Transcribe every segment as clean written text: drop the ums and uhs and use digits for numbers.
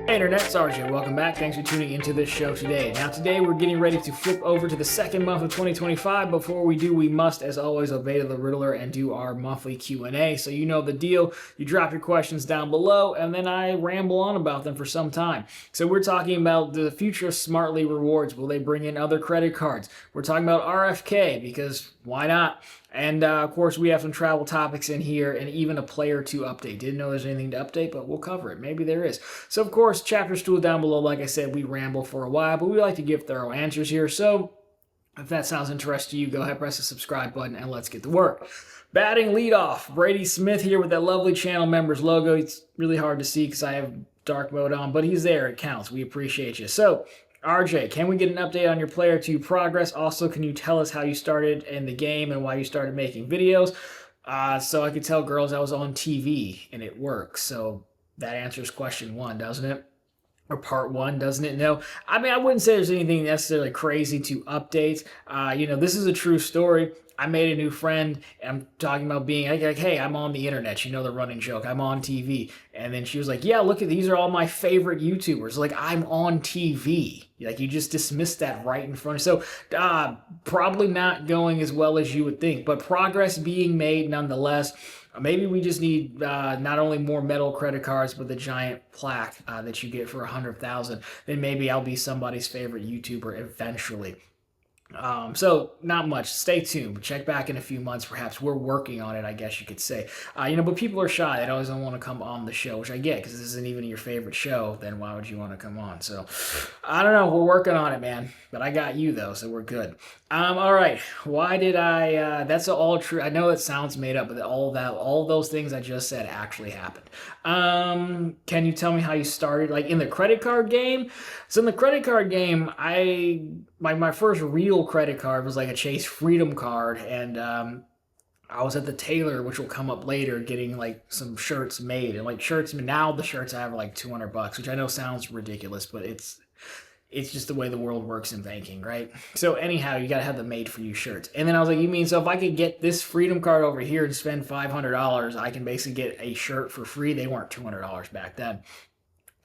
Hey Internet, it's RJ. Welcome back. Thanks for tuning into this show today. Now today we're getting ready to flip over to the second month of 2025. Before we do, we must, as always, obey the Riddler and do our monthly Q&A. So you know the deal. You drop your questions down below, and then I ramble on about them for some time. So we're talking about the future of Smartly rewards. Will they bring in other credit cards? We're talking about RFK, because why not? And of course, we have some travel topics in here and even a player 2 update. Didn't know there's anything to update, but we'll cover it. Maybe there is. So, of course, chapters 2 down below. Like I said, we ramble for a while, but we like to give thorough answers here. So, if that sounds interesting to you, go ahead, press the subscribe button, and let's get to work. Batting leadoff, Brady Smith here with that lovely channel members logo. It's really hard to see because I have dark mode on, but he's there. It counts. We appreciate you. So, RJ, can we get an update on your player 2 progress? Also, can you tell us how you started in the game and why you started making videos? So I could tell girls I was on TV and it works. So that answers question 1, doesn't it? Or part 1, doesn't it? No. I mean, I wouldn't say there's anything necessarily crazy to update. This is a true story. I made a new friend, and I'm talking about being like, hey, I'm on the internet. You know the running joke. I'm on TV. And then she was like, yeah, look, these are all my favorite YouTubers. Like, I'm on TV. Like, you just dismissed that right in front. So, probably not going as well as you would think, but progress being made nonetheless. Maybe we just need not only more metal credit cards, but the giant plaque that you get for 100,000. Then maybe I'll be somebody's favorite YouTuber eventually. So not much. Stay tuned. Check back in a few months. Perhaps we're working on it, I guess you could say. But people are shy. They always don't want to come on the show, which I get because this isn't even your favorite show. Then why would you want to come on? So I don't know. We're working on it, man. But I got you though, so we're good. All right. Why did I? That's all true. I know it sounds made up, but all those things I just said actually happened. Can you tell me how you started, like in the credit card game? So in the credit card game, my first real credit card was like a Chase Freedom card, and I was at the tailor, which will come up later, getting like some shirts made, and like shirts. Now the shirts I have are like $200, which I know sounds ridiculous, but it's just the way the world works in banking, right? So anyhow, you gotta have the made-for-you shirts. And then I was like, you mean so if I could get this Freedom card over here and spend $500, I can basically get a shirt for free? They weren't $200 back then.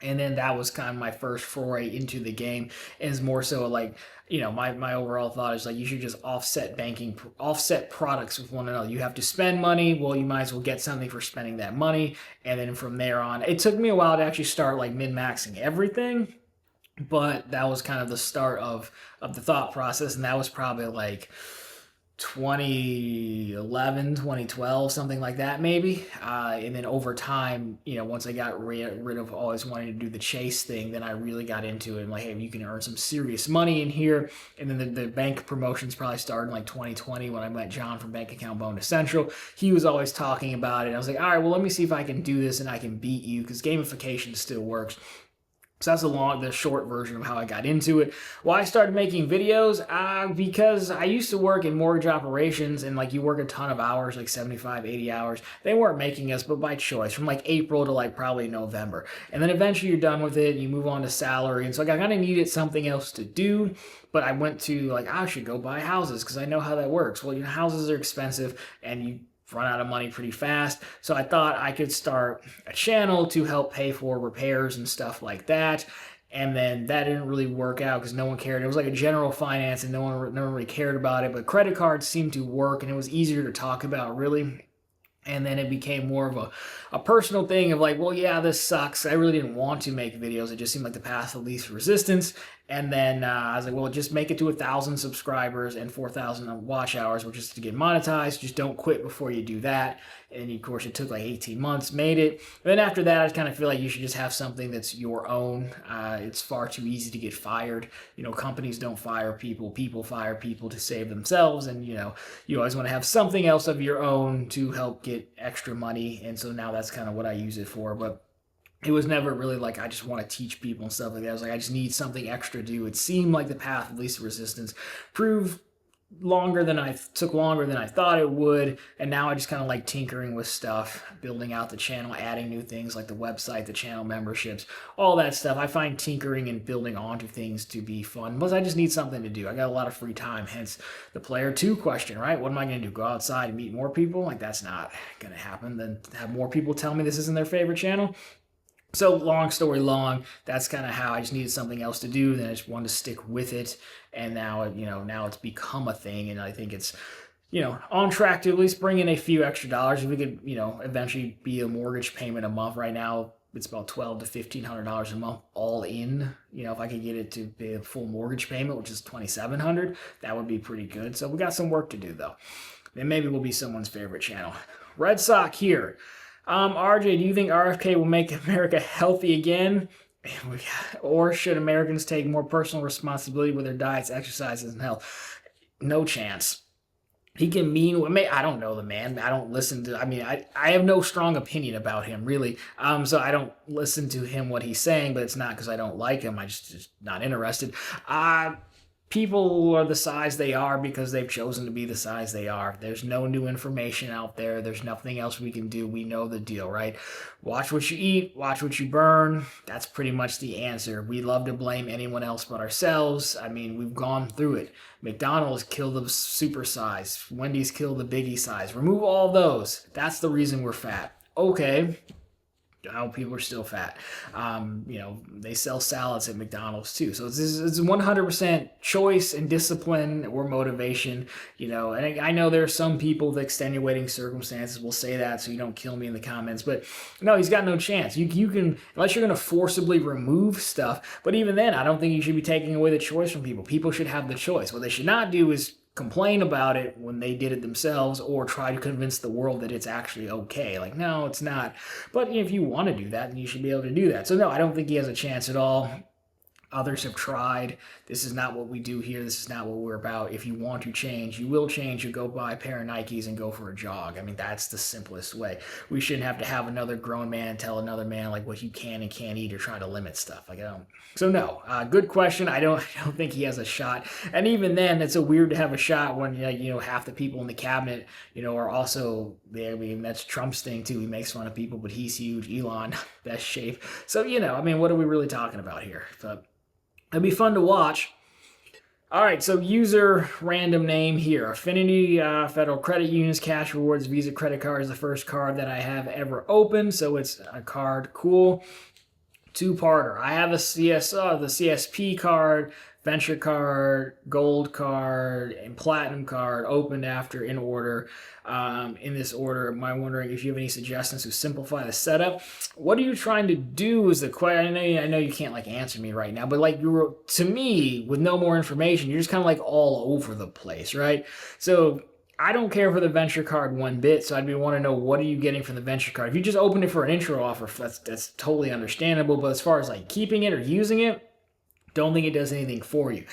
And then that was kind of my first foray into the game. Is more so like, my overall thought is like you should just offset products with one another. You have to spend money. Well, you might as well get something for spending that money. And then from there on, it took me a while to actually start like min-maxing everything. But that was kind of the start of the thought process. And that was probably like 2011, 2012, something like that maybe. And then over time, once I got rid of always wanting to do the chase thing, then I really got into it. And like, hey, you can earn some serious money in here. And then the bank promotions probably started in like 2020 when I met John from Bank Account Bonus Central. He was always talking about it. I was like, all right, well, let me see if I can do this and I can beat you, because gamification still works. So that's the short version of how I got into it. Why I started making videos? Because I used to work in mortgage operations, and like you work a ton of hours, like 75, 80 hours. They weren't making us, but by choice, from like April to like probably November. And then eventually you're done with it, and you move on to salary. And so like, I kind of needed something else to do, but I went to like, I should go buy houses because I know how that works. Well, houses are expensive, and you run out of money pretty fast. So I thought I could start a channel to help pay for repairs and stuff like that. And then that didn't really work out because no one cared. It was like a general finance and no one really cared about it. But credit cards seemed to work, and it was easier to talk about, really. And then it became more of a personal thing of like, well, yeah, this sucks. I really didn't want to make videos. It just seemed like the path of least resistance. And then I was like, well, just make it to 1,000 subscribers and 4,000 watch hours, which is to get monetized. Just don't quit before you do that. And of course, it took like 18 months, made it. And then after that, I kind of feel like you should just have something that's your own. It's far too easy to get fired. Companies don't fire people. People fire people to save themselves. And, you always want to have something else of your own to help get extra money. And so now that's kind of what I use it for. But it was never really like I just want to teach people and stuff like that. I was like, I just need something extra to do. It seemed like the path of least resistance proved took longer than I thought it would. And now I just kind of like tinkering with stuff, building out the channel, adding new things like the website, the channel memberships, all that stuff. I find tinkering and building onto things to be fun. Plus, I just need something to do. I got a lot of free time, hence the player 2 question, right? What am I going to do? Go outside and meet more people? Like, that's not going to happen. Then have more people tell me this isn't their favorite channel? So long story long, that's kind of how I just needed something else to do. Then I just wanted to stick with it, and now now it's become a thing, and I think it's on track to at least bring in a few extra dollars. If we could eventually be a mortgage payment a month. Right now it's about $1,200 to $1,500 a month all in. If I could get it to be a full mortgage payment, which is $2,700, that would be pretty good. So we got some work to do though. Then maybe we'll be someone's favorite channel. Red Sox here. RJ, do you think RFK will make America healthy again? Or should Americans take more personal responsibility with their diets, exercises, and health? No chance. He can mean what I don't know the man. I don't listen to, I have no strong opinion about him, really. So I don't listen to him, what he's saying, but it's not because I don't like him. I just not interested. People are the size they are because they've chosen to be the size they are. There's no new information out there. There's nothing else we can do. We know the deal, right? Watch what you eat, watch what you burn. That's pretty much the answer. We love to blame anyone else but ourselves. We've gone through it. McDonald's killed the super size. Wendy's killed the biggie size. Remove all those. That's the reason we're fat. Okay. People are still fat. They sell salads at McDonald's too. So it's 100% choice and discipline or motivation. And I know there are some people with extenuating circumstances will say that, so you don't kill me in the comments. But no, he's got no chance. You can, unless you're going to forcibly remove stuff. But even then, I don't think you should be taking away the choice from people. People should have the choice. What they should not do is complain about it when they did it themselves or try to convince the world that it's actually okay. Like, no, it's not. But if you want to do that, then you should be able to do that. So no, I don't think he has a chance at all. Others have tried. This is not what we do here. This is not what we're about. If you want to change, you will change. You go buy a pair of Nikes and go for a jog. That's the simplest way. We shouldn't have to have another grown man tell another man like what you can and can't eat or try to limit stuff. I don't. So no, good question. I don't think he has a shot. And even then, it's weird to have a shot when half the people in the cabinet are also there. That's Trump's thing too. He makes fun of people, but he's huge. Elon, best shape. So what are we really talking about here? But it'd be fun to watch. All right, so user random name here. Affinity Federal Credit Union's Cash Rewards Visa credit card is the first card that I have ever opened, so it's a card. Cool. Two-parter. I have the CSP card, Venture card, Gold card, and Platinum card opened after in order. In this order, am I wondering if you have any suggestions to simplify the setup? What are you trying to do is the question. I know you can't answer me right now, but to me, with no more information, you're just kind of all over the place, right? So I don't care for the Venture card one bit, so I'd want to know what are you getting from the Venture card. If you just opened it for an intro offer, that's totally understandable, but as far as keeping it or using it, don't think it does anything for you.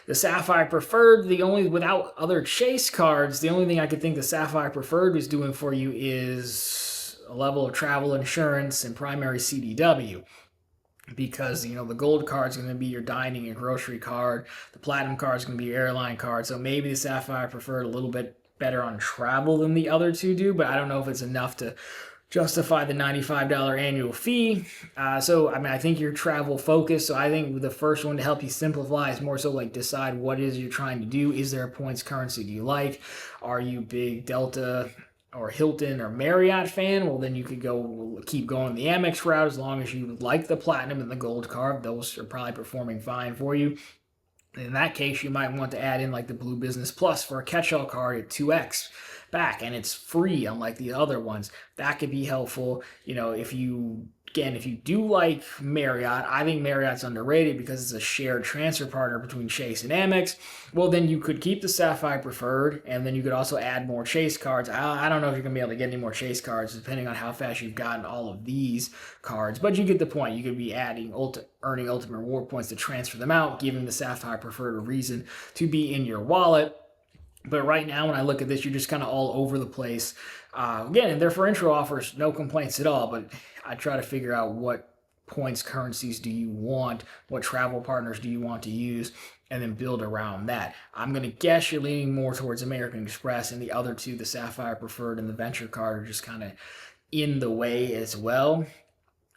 The Sapphire Preferred, without other Chase cards, the only thing I could think the Sapphire Preferred was doing for you is a level of travel insurance and primary CDW. Because, the Gold card is going to be your dining and grocery card. The Platinum card is going to be your airline card. So maybe the Sapphire Preferred a little bit better on travel than the other two do, but I don't know if it's enough to justify the $95 annual fee. I think you're travel focused. So I think the first one to help you simplify is more so decide what it is you're trying to do. Is there a points currency do you like? Are you big Delta or Hilton or Marriott fan? Well, then you could keep going the Amex route as long as you like the Platinum and the Gold card. Those are probably performing fine for you. In that case, you might want to add in the Blue Business Plus for a catch-all card at 2x back, and it's free unlike the other ones. That could be helpful. If you do like Marriott, I think Marriott's underrated because it's a shared transfer partner between Chase and Amex. Well, then you could keep the Sapphire Preferred, and then you could also add more Chase cards. I don't know if you're going to be able to get any more Chase cards depending on how fast you've gotten all of these cards, but you get the point. You could be earning ultimate reward points to transfer them out, giving the Sapphire Preferred a reason to be in your wallet. But right now, when I look at this, you're just kind of all over the place. Again, they're for intro offers, no complaints at all, but I try to figure out what points currencies do you want, what travel partners do you want to use, and then build around that. I'm going to guess you're leaning more towards American Express, and the other two, the Sapphire Preferred and the Venture card, are just kind of in the way as well.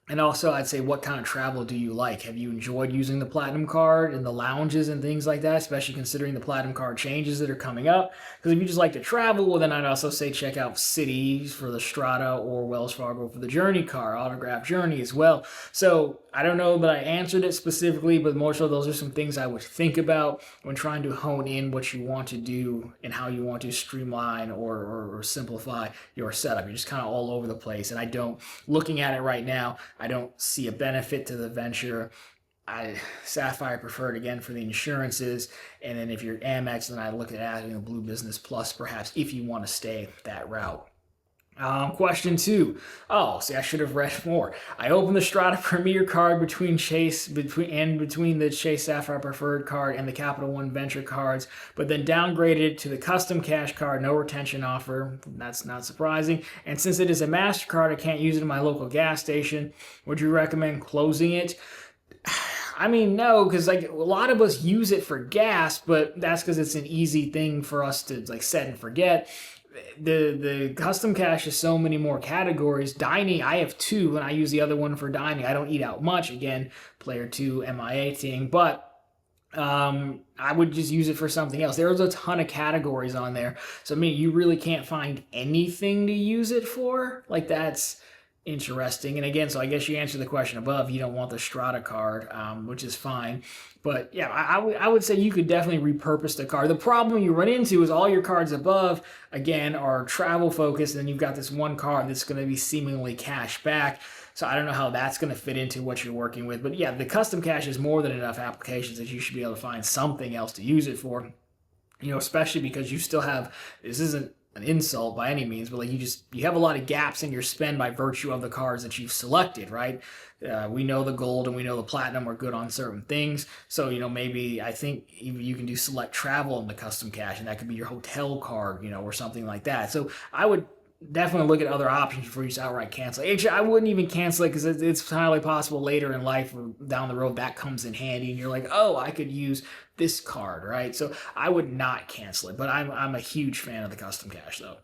And also, I'd say, what kind of travel do you like? Have you enjoyed using the Platinum Card in the lounges and things like that, especially considering the Platinum Card changes that are coming up? Because if you just like to travel, well, then I'd also say check out Cities for the Strata or Wells Fargo for the Journey Card, Autograph Journey as well. So I don't know that I answered it specifically, but more so those are some things I would think about when trying to hone in what you want to do and how you want to streamline or simplify your setup. You're just kind of all over the place. And looking at it right now, I don't see a benefit to the venture. Sapphire preferred again for the insurances, and then if you're Amex, then I look at adding a Blue Business Plus perhaps if you want to stay that route. Question 2. Oh, see, I should have read more. I opened the Strata Premier card between the Chase Sapphire Preferred card and the Capital One Venture cards, but then downgraded it to the Custom Cash card, no retention offer. That's not surprising. And since it is a MasterCard, I can't use it in my local gas station. Would you recommend closing it? I mean, no, because like a lot of us use it for gas, but that's because it's an easy thing for us to like set and forget. The custom cash is so many more categories. Dining, I have 2, and I use the other one for dining. I don't eat out much. Again, player 2 MIA thing, but I would just use it for something else. There's a ton of categories on there, so I mean, you really can't find anything to use it for. Like that's interesting. And again, so I guess you answered the question above. You don't want the Strata card, which is fine. But yeah, I would say you could definitely repurpose the card. The problem you run into is all your cards above, again, are travel focused, and you've got this one card that's going to be seemingly cash back. So I don't know how that's going to fit into what you're working with. But yeah, the custom cash is more than enough applications that you should be able to find something else to use it for. You know, especially because you still have, this isn't an insult by any means, but like you have a lot of gaps in your spend by virtue of the cards that you've selected, right? We know the gold and we know the platinum are good on certain things. So, you know, maybe I think you can do select travel in the custom cash, and that could be your hotel card, you know, or something like that. So I would definitely look at other options before you just outright cancel it. Actually, I wouldn't even cancel it because it's highly possible later in life or down the road that comes in handy and you're like, oh, I could use this card, right? So I would not cancel it, but I'm a huge fan of the custom cash though.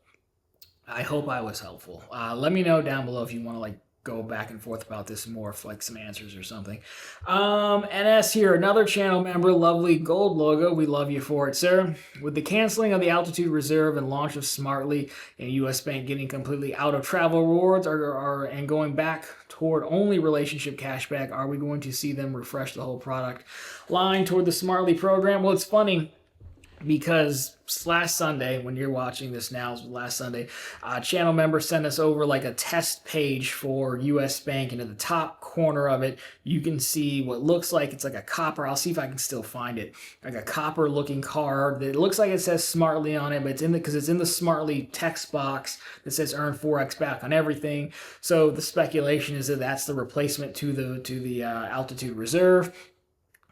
I hope I was helpful. Let me know down below if you want to like go back and forth about this more for like some answers or something. NS here, another channel member, lovely gold logo. We love you for it, sir. With the canceling of the Altitude Reserve and launch of Smartly and US Bank getting completely out of travel rewards and going back toward only relationship cashback, are we going to see them refresh the whole product line toward the Smartly program? Well, it's funny because last Sunday, when you're watching this now, last Sunday, a channel member sent us over like a test page for US Bank, and at the top corner of it, you can see what looks like it's like a copper. I'll see if I can still find it. Like a copper looking card that looks like it says Smartly on it, but it's in the Smartly text box that says earn 4x back on everything. So the speculation is that that's the replacement to the Altitude Reserve.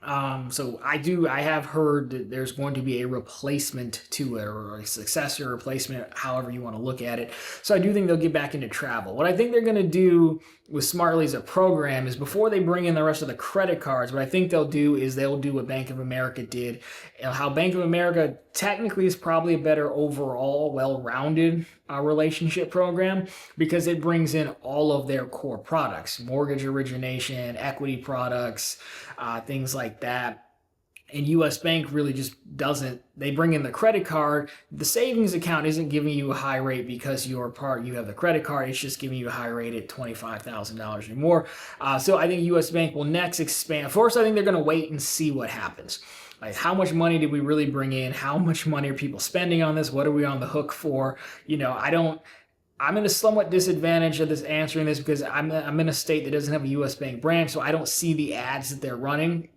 So I have heard that there's going to be a replacement to it, or a successor replacement, however you want to look at it. So I do think they'll get back into travel. What I think they're going to do with Smartly as a program is before they bring in the rest of the credit cards, what I think they'll do is they'll do what Bank of America did. How Bank of America technically is probably a better overall, well-rounded relationship program because it brings in all of their core products, mortgage origination, equity products, things like that. And US Bank really just doesn't. They bring in the credit card. The savings account isn't giving you a high rate because you have the credit card. It's just giving you a high rate at $25,000 or more. So I think US Bank will next expand. First, I think they're going to wait and see what happens. Like, how much money did we really bring in? How much money are people spending on this? What are we on the hook for? You know, I'm in a somewhat disadvantage of this answering this because I'm in a state that doesn't have a US Bank branch, so I don't see the ads that they're running.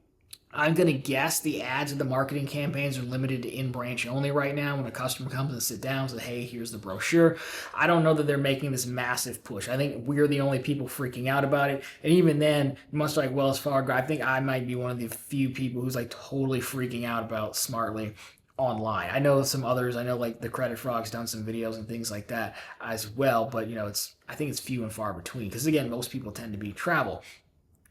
I'm going to guess the ads and the marketing campaigns are limited to in-branch only right now. When a customer comes and sit down and says, hey, here's the brochure. I don't know that they're making this massive push. I think we're the only people freaking out about it. And even then, much like Wells Fargo, I think I might be one of the few people who's like totally freaking out about Smartly online. I know some others. I know like the Credit Frog's done some videos and things like that as well. But, you know, I think it's few and far between because, again, most people tend to be travel.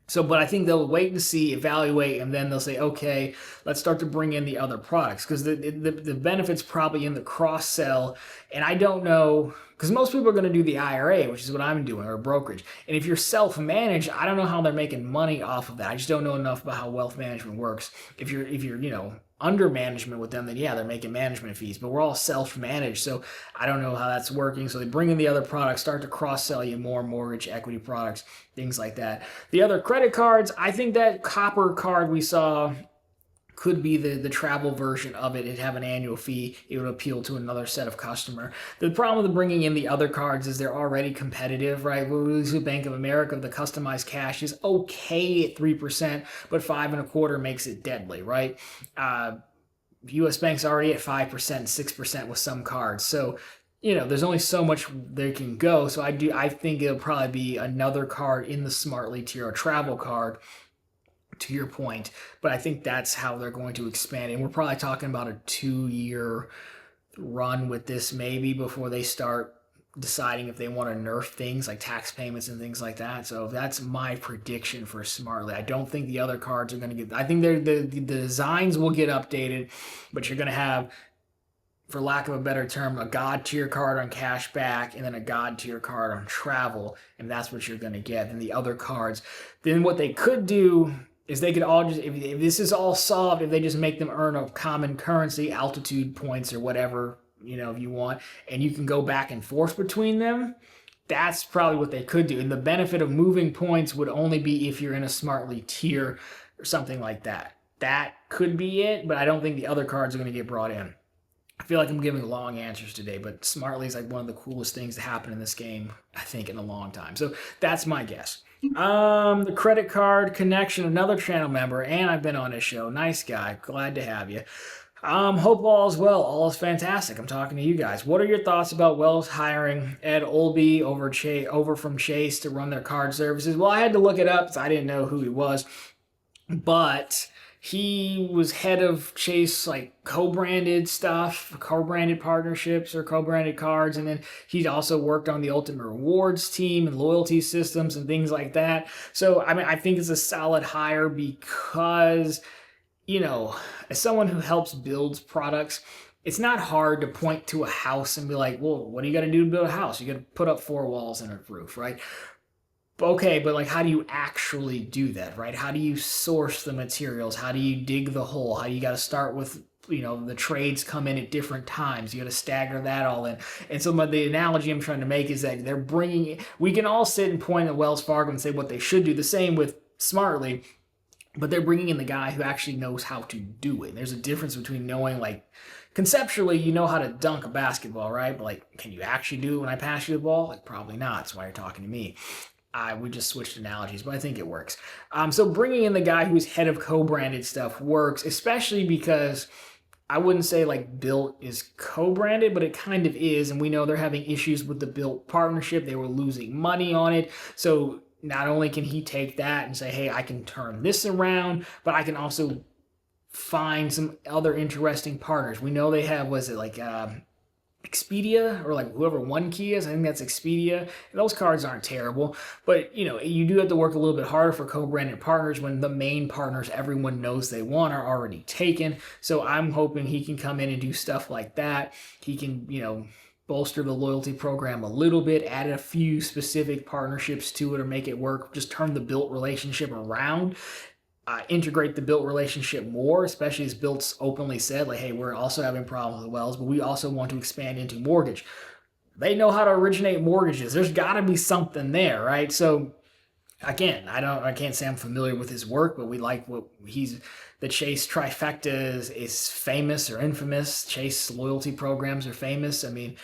So, but I think they'll wait and see, evaluate, and then they'll say, okay, let's start to bring in the other products because the benefit's probably in the cross-sell. And I don't know, Because most people are going to do the IRA, which is what I'm doing, or brokerage. And if you're self-managed, I don't know how they're making money off of that. I just don't know enough about how wealth management works. If you're under management with them, then yeah, they're making management fees. But we're all self-managed, so I don't know how that's working. So they bring in the other products, start to cross-sell you more mortgage equity products, things like that. The other credit cards, I think that Copper card we saw could be the travel version of it. It'd have an annual fee. It would appeal to another set of customer. The problem with bringing in the other cards is they're already competitive, right? With Bank of America, the customized cash is okay at 3%, but 5.25% makes it deadly, right? U.S. Bank's already at 5%, 6% with some cards. So, there's only so much they can go. So I think it'll probably be another card in the Smartly tier, a travel card, to your point, but I think that's how they're going to expand. And we're probably talking about a 2-year run with this maybe before they start deciding if they want to nerf things like tax payments and things like that. So that's my prediction for Smartly. I don't think the other cards are going to get, I think the designs will get updated, but you're going to have, for lack of a better term, a God tier card on cash back and then a God tier card on travel. And that's what you're going to get. And the other cards, then what they could do is they could all just, if this is all solved, if they just make them earn a common currency, altitude points or whatever, if you want, and you can go back and forth between them, that's probably what they could do. And the benefit of moving points would only be if you're in a Smartly tier or something like that. That could be it, but I don't think the other cards are going to get brought in. I feel like I'm giving long answers today, but Smartly is like one of the coolest things to happen in this game, I think, in a long time. So that's my guess. The credit card connection, another channel member, and I've been on this show. Nice guy. Glad to have you. Hope all is well. All is fantastic. I'm talking to you guys. What are your thoughts about Wells hiring Ed Olby over from Chase to run their card services? Well, I had to look it up because I didn't know who he was, but he was head of Chase, like co-branded stuff, co-branded partnerships or co-branded cards. And then he also worked on the Ultimate Rewards team and loyalty systems and things like that. So, I think it's a solid hire because, as someone who helps build products, it's not hard to point to a house and be like, well, what do you got to do to build a house? You got to put up 4 walls and a roof, right? Okay, but like, how do you actually do that, right? How do you source the materials? How do you dig the hole? How do you got to start with, the trades come in at different times. You got to stagger that all in. And so the analogy I'm trying to make is that we can all sit and point at Wells Fargo and say what they should do. The same with Smartly, but they're bringing in the guy who actually knows how to do it. And there's a difference between knowing, like, conceptually, you know how to dunk a basketball, right? But like, can you actually do it when I pass you the ball? Like, probably not. That's why you're talking to me. We just switched analogies, but I think it works. So bringing in the guy who's head of co-branded stuff works, especially because I wouldn't say like Built is co-branded, but it kind of is. And we know they're having issues with the Built partnership. They were losing money on it. So not only can he take that and say, hey, I can turn this around, but I can also find some other interesting partners. We know they have, Expedia, or like whoever One Key is, I think that's Expedia. And those cards aren't terrible, but you do have to work a little bit harder for co-branded partners when the main partners everyone knows they want are already taken. So I'm hoping he can come in and do stuff like that. He can, bolster the loyalty program a little bit, add a few specific partnerships to it or make it work, just turn the Built relationship around. Integrate the Built relationship more, especially as Built's openly said, like, hey, we're also having problems with Wells, but we also want to expand into mortgage. They know how to originate mortgages. There's got to be something there, right? So again, I can't say I'm familiar with his work, but we like what the Chase trifecta is famous or infamous. Chase loyalty programs are famous. I mean,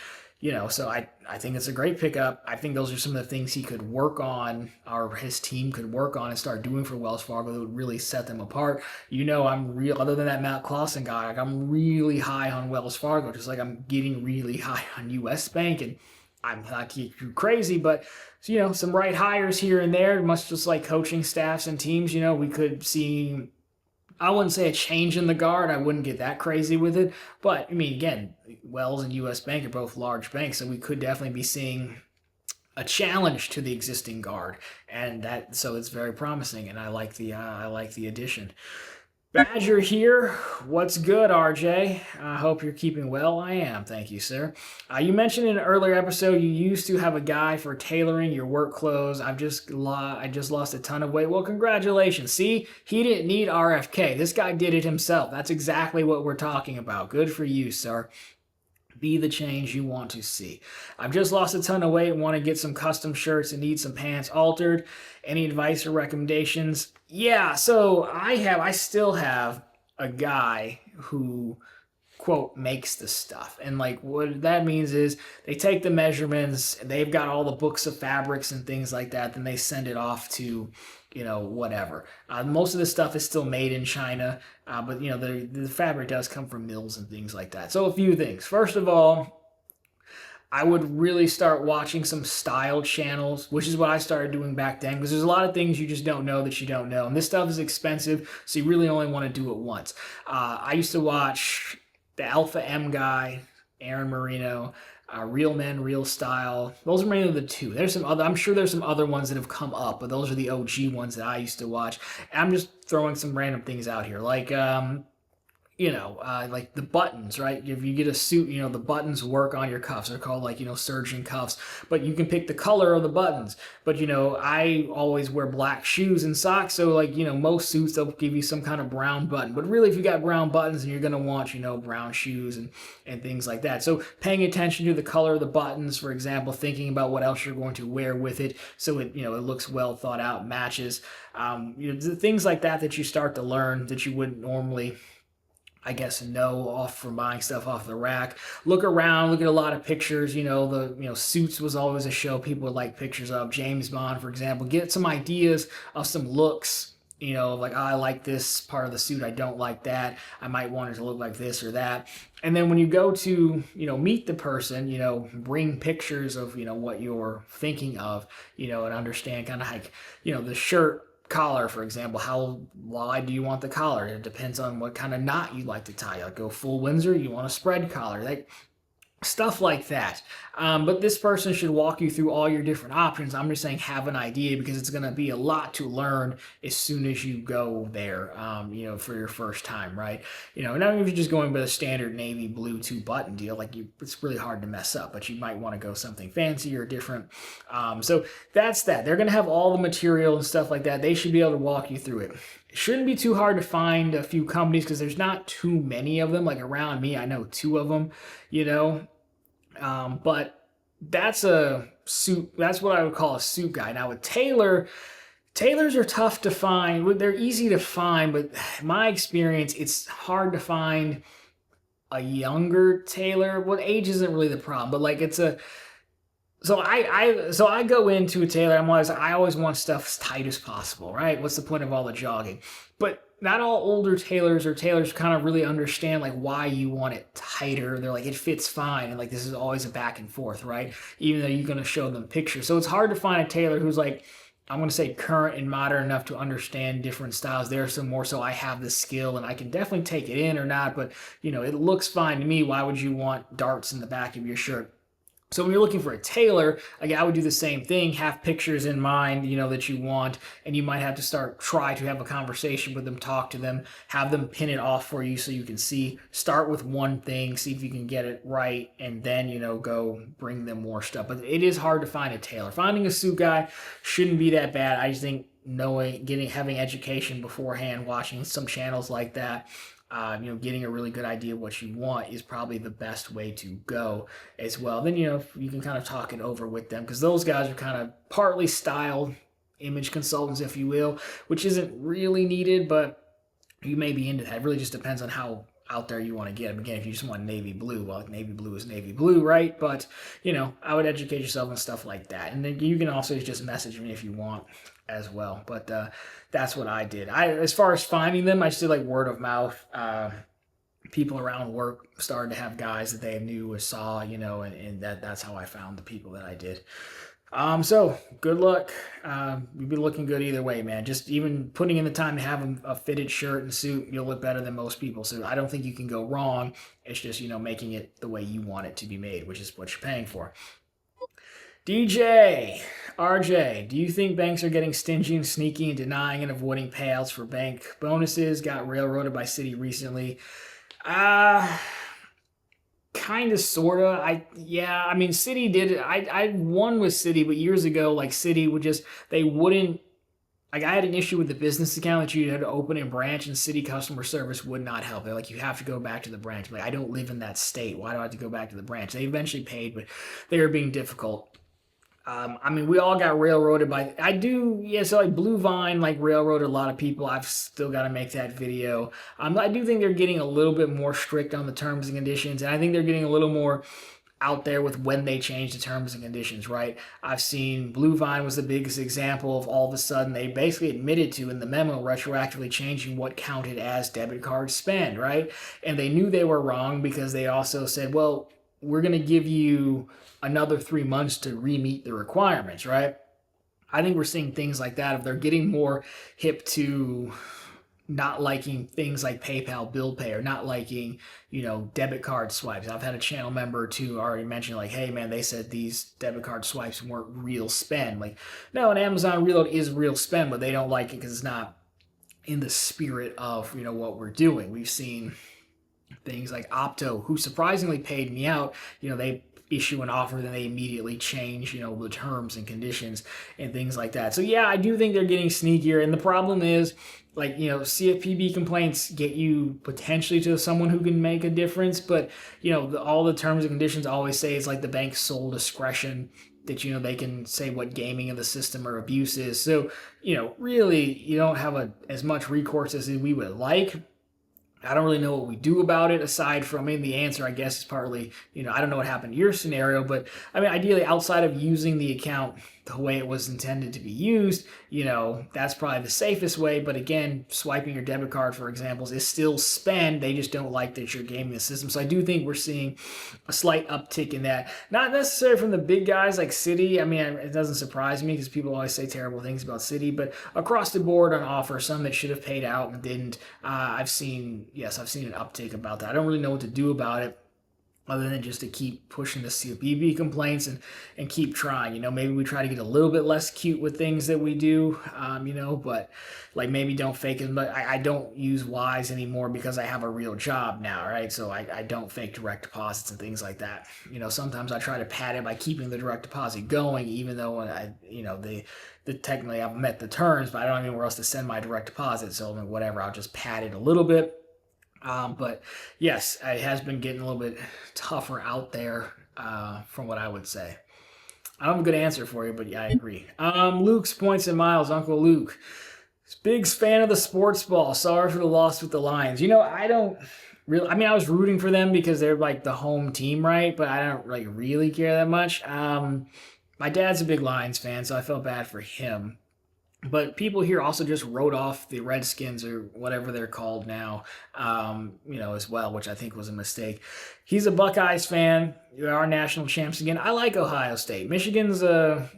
so I think it's a great pickup. I think those are some of the things he could work on, or his team could work on and start doing for Wells Fargo that would really set them apart. Other than that Matt Clausen guy, like, I'm really high on Wells Fargo, just like I'm getting really high on U.S. Bank. And I'm not too crazy, but some right hires here and there, much just like coaching staffs and teams, we could see, I wouldn't say a change in the guard. I wouldn't get that crazy with it. But, again, Wells and U.S. Bank are both large banks, so we could definitely be seeing a challenge to the existing guard. So it's very promising, and I like the addition. Badger here. What's good, RJ? I hope you're keeping well. I am. Thank you, sir. You mentioned in an earlier episode you used to have a guy for tailoring your work clothes. I just lost a ton of weight. Well, congratulations. See, he didn't need RFK. This guy did it himself. That's exactly what we're talking about. Good for you, sir. Be the change you want to see. I've just lost a ton of weight and want to get some custom shirts and need some pants altered. Any advice or recommendations? Yeah, so I still have a guy who quote makes the stuff, and like what that means is they take the measurements, they've got all the books of fabrics and things like that, then they send it off to whatever. Most of the stuff is still made in China, but the fabric does come from mills and things like that. So a few things. First of all, I would really start watching some style channels, which is what I started doing back then, because there's a lot of things you just don't know that you don't know. And this stuff is expensive, so you really only want to do it once. I used to watch the Alpha M guy, Aaron Marino, Real Men, Real Style. Those are mainly the two. There's some other, I'm sure there's some other ones that have come up, but those are the OG ones that I used to watch. And I'm just throwing some random things out here, like the buttons, right? If you get a suit, the buttons work on your cuffs. They're called surgeon cuffs, but you can pick the color of the buttons. But, I always wear black shoes and socks. So most suits, they'll give you some kind of brown button. But really, if you got brown buttons, then you're going to want, brown shoes and things like that. So paying attention to the color of the buttons, for example, thinking about what else you're going to wear with it. So it looks well thought out, matches, things like that you start to learn that you wouldn't normally, I guess, know off from buying stuff off the rack. Look around, look at a lot of pictures. Suits was always a show people would like pictures of. James Bond, for example. Get some ideas of some looks. Like, oh, I like this part of the suit, I don't like that. I might want it to look like this or that. And then when you go to, meet the person, bring pictures of, what you're thinking of, and understand kind of like, the shirt collar, for example. How wide do you want the collar? It depends on what kind of knot you like to tie. Like go full Windsor, you want a spread collar. Stuff like that. But this person should walk you through all your different options. I'm just saying have an idea, because it's going to be a lot to learn as soon as you go there, for your first time, right? Not if you're just going with a standard navy blue 2-button deal, it's really hard to mess up, but you might want to go something fancy or different. So that's that. They're going to have all the material and stuff like that. They should be able to walk you through it. It shouldn't be too hard to find a few companies, because there's not too many of them. Like around me, I know 2 of them, but that's a suit. That's what I would call a suit guy. Now with tailors are tough to find. They're easy to find, but my experience, it's hard to find a younger tailor. Well, age isn't really the problem, but so I go into a tailor. I always want stuff as tight as possible, right? What's the point of all the jogging? But not all older tailors or tailors kind of really understand why you want it tighter. They're like, it fits fine, and this is always a back and forth, right? Even though you're going to show them pictures. So it's hard to find a tailor who's I'm going to say current and modern enough to understand different styles. There's some more so I have the skill and I can definitely take it in or not, but it looks fine to me. Why would you want darts in the back of your shirt? So when you're looking for a tailor, I would do the same thing, have pictures in mind, that you want, and you might have to try to have a conversation with them, talk to them, have them pin it off for you so you can see, start with one thing, see if you can get it right, and then, go bring them more stuff. But it is hard to find a tailor. Finding a suit guy shouldn't be that bad. I just think having education beforehand, watching some channels like that, getting a really good idea of what you want is probably the best way to go as well. Then, you can kind of talk it over with them, because those guys are kind of partly styled image consultants, if you will, which isn't really needed, but you may be into that. It really just depends on how out there you want to get them. Again, if you just want navy blue, well, navy blue is navy blue, right? But, I would educate yourself on stuff like that. And then you can also just message me if you want as well. But that's what I did. As far as finding them, I just did word of mouth. People around work started to have guys that they knew or saw, and that's how I found the people that I did. So good luck. You'll be looking good either way, man. Just even putting in the time to have a fitted shirt and suit, you'll look better than most people. So I don't think you can go wrong. It's just, making it the way you want it to be made, which is what you're paying for. DJ, RJ, do you think banks are getting stingy and sneaky and denying and avoiding payouts for bank bonuses? Got railroaded by Citi recently. Uh, Kind of, sorta. I mean, Citi did it. I won with Citi, but years ago, like Citi would just, they wouldn't, like I had an issue with the business account that you had to open in branch, and Citi customer service would not help. They're like, you have to go back to the branch. Like, I don't live in that state. Why do I have to go back to the branch? They eventually paid, but they were being difficult. I mean, we all got railroaded by. I do, yeah. So like Blue Vine, like railroaded a lot of people. I've still got to make that video. I do think they're getting a little bit more strict on the terms and conditions, and I think they're getting a little more out there with when they change the terms and conditions, right? I've seen Blue Vine was the biggest example of all of a sudden they basically admitted to in the memo retroactively changing what counted as debit card spend, right? And they knew they were wrong because they also said, well, we're going to give you another 3 months to re-meet the requirements, right? I think we're seeing things like that. If they're getting more hip to not liking things like PayPal bill pay or not liking, debit card swipes. I've had a channel member too already mention like, hey man, they said these debit card swipes weren't real spend. Like, no, an Amazon Reload is real spend, but they don't like it because it's not in the spirit of, what we're doing. We've seen things like Opto, who surprisingly paid me out. They issue an offer, then they immediately change, the terms and conditions and things like that. So yeah, I do think they're getting sneakier. And the problem is, like, CFPB complaints get you potentially to someone who can make a difference. But, all the terms and conditions always say it's like the bank's sole discretion that, they can say what gaming of the system or abuse is. So, really, you don't have as much recourse as we would like. I don't really know what we do about it aside from, the answer, I guess, is partly, I don't know what happened to your scenario, but ideally outside of using the account the way it was intended to be used, that's probably the safest way. But again, swiping your debit card, for example, is still spend. They just don't like that you're gaming the system. So I do think we're seeing a slight uptick in that. Not necessarily from the big guys like Citi. It doesn't surprise me because people always say terrible things about Citi, but across the board on offer, some that should have paid out and didn't. I've seen an uptick about that. I don't really know what to do about it, other than just to keep pushing the CFPB complaints and keep trying. Maybe we try to get a little bit less cute with things that we do, but like maybe don't fake it. But I don't use Wise anymore because I have a real job now, right? So I don't fake direct deposits and things like that. Sometimes I try to pad it by keeping the direct deposit going, even though technically I've met the terms, but I don't have anywhere else to send my direct deposit. So whatever, I'll just pad it a little bit. But yes, it has been getting a little bit tougher out there, from what I would say. I don't have a good answer for you, but yeah, I agree. Luke's Points and Miles, Uncle Luke. Big fan of the sports ball. Sorry for the loss with the Lions. I don't really, I was rooting for them because they're like the home team, right? But I don't like really care that much. My dad's a big Lions fan, so I felt bad for him. But people here also just wrote off the Redskins or whatever they're called now, as well, which I think was a mistake. He's a Buckeyes fan. You are national champs again. I like Ohio State. Michigan's a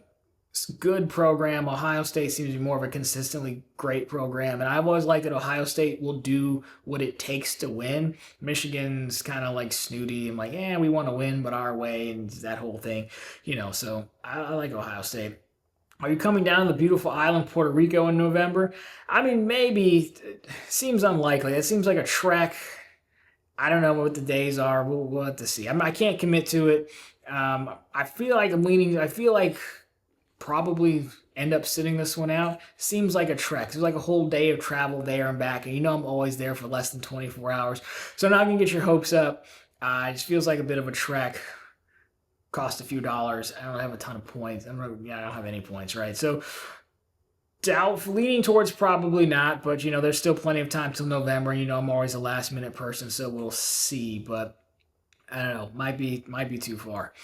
good program. Ohio State seems to be more of a consistently great program. And I've always liked that Ohio State will do what it takes to win. Michigan's kind of like snooty and like, we want to win, but our way, and that whole thing. So I like Ohio State. Are you coming down to the beautiful island Puerto Rico in November? Maybe. It seems unlikely. It seems like a trek. I don't know what the days are. We'll have to see. I can't commit to it. I feel like I'm leaning. I feel like probably end up sitting this one out. Seems like a trek. It's like a whole day of travel there and back. And I'm always there for less than 24 hours. So I'm not going to get your hopes up. It just feels like a bit of a trek. Cost a few dollars. I don't have a ton of points. I don't have any points, right? So leaning towards probably not, but there's still plenty of time till November. I'm always a last minute person, so we'll see. But I don't know, might be too far.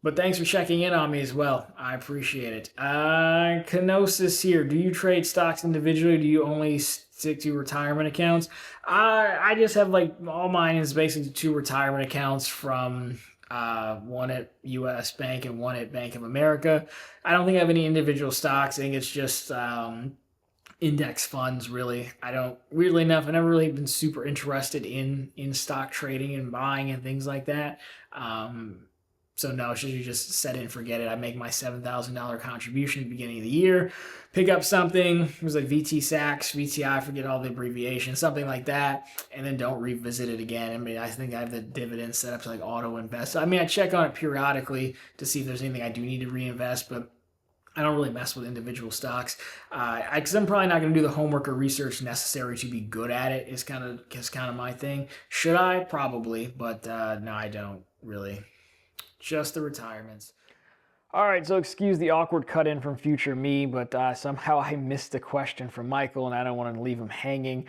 But thanks for checking in on me as well. I appreciate it. Kenosis here. Do you trade stocks individually? Do you only stick to retirement accounts? I just have all mine is basically 2 retirement accounts from one at U.S. Bank and one at Bank of America. I don't think I have any individual stocks. I think it's just index funds, really. Weirdly enough, I've never really been super interested in stock trading and buying and things like that. So no, should you just set it and forget it? I make my $7,000 contribution at the beginning of the year, pick up something, it was like VT Sachs, VTI, forget all the abbreviations, something like that, and then don't revisit it again. I mean, I think I have the dividend set up to like auto invest. I mean, I check on it periodically to see if there's anything I do need to reinvest, but I don't really mess with individual stocks because I'm probably not going to do the homework or research necessary to be good at it. Is kind of my thing. Should I? Probably, but no, I don't really. Just the retirements. All right, so excuse the awkward cut in from future me, but somehow I missed a question from Michael, and I don't want to leave him hanging.